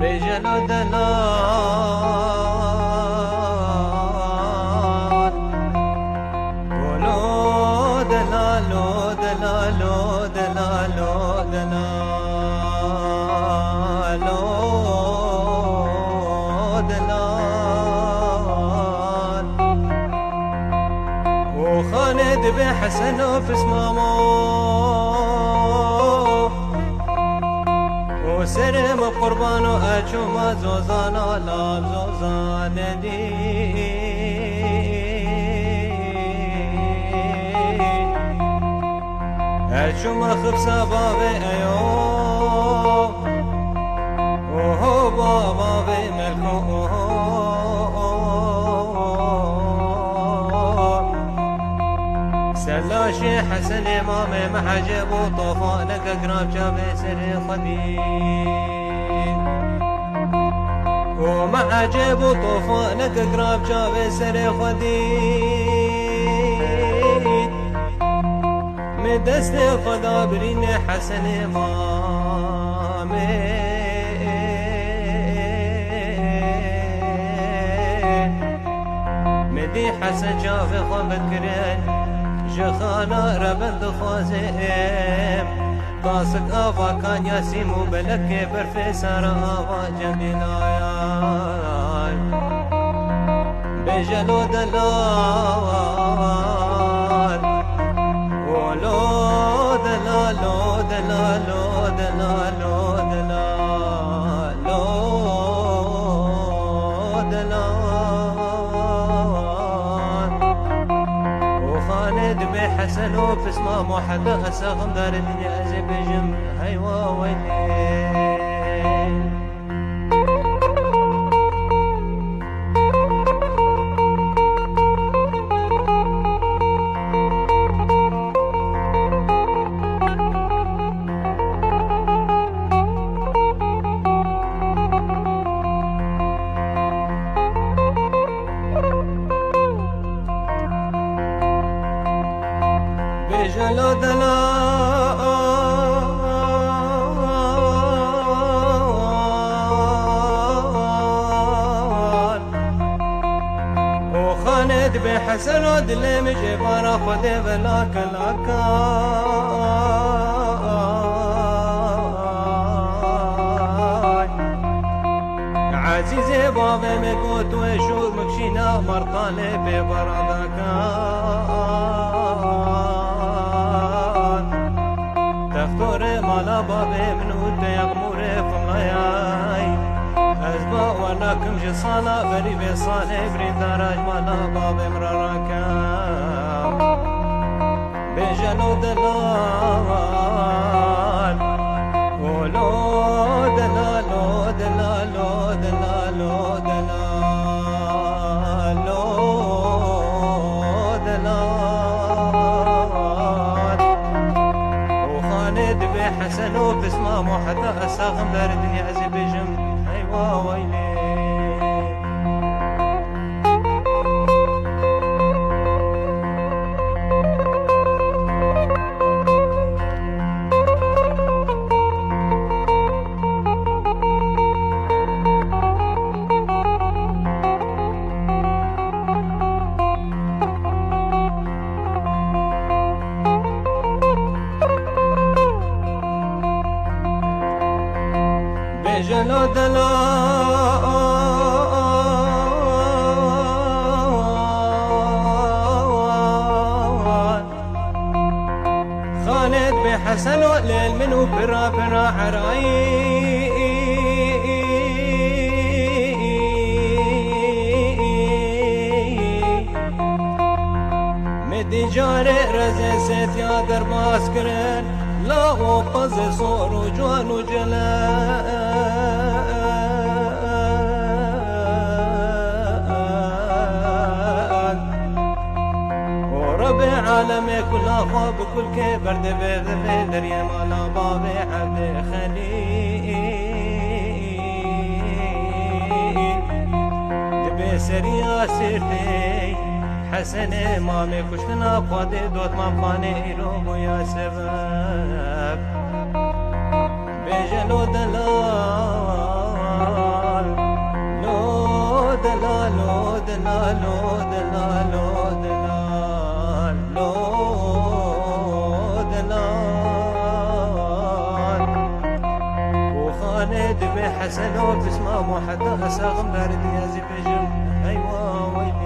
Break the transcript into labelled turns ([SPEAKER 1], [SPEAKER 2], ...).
[SPEAKER 1] بجلو دلال قولو دلالو دلالو دلالو دلالو دلال وخالد بحسن وفس مامو وسرم قربان و اچوم زوزانا لاب زوزان دی اچوم خبسا بابی ایو اوهو بابی ملکو سلاشي حسن امام محجب وطوفانك اقراب جابي سر خديد ومحجب وطوفانك اقراب جابي سر خديد مدست خدا برين حسن امام مدي حسن جافي خبت كرين جخانا ربند خوازم قاسك آفا كان ياسيم وبلك برفي سارا آفا جميل آيان بجلو دلال ولو دلالو دلالو دلالو دلالو بحسن وفي اسمه موحد أساغم دار الدنيا أزي بجم هيوا ويلي بجلو دلال وخالد بحسن ودل مجبارا خد بلاك لاكا عزيزي بابا مكوت وشور مكشينا مرطالي ببراداكا تفتور مالا بابي من ود يغمور فلاياي أزبا وناكم جصانا بري بصالي بري دراج مالا بابي مراراكا بجلو دلال ولو دلالو دلالو دلالو دلالو دلال حسن وبسمه محدا أساغم دار الدنيا أزي بجم أيوا ويلي بجلو دلال خالد بحسن وليل منو برا برا عراي مدي جاري رزي سيت يا درباس كرن لا وقز صور وجوان وجلال وربي عالمي كلها خواب كل كبرد بيض بيدر يا مالا بابي عبد خليل دبي سريا سيرتي حسن مامي كشتنا قادي دوت ماماني إلو يا سبب بجلو دلال وخالد بن حسن وبسمامه حتى أساغم بارد يازي بجم أيوة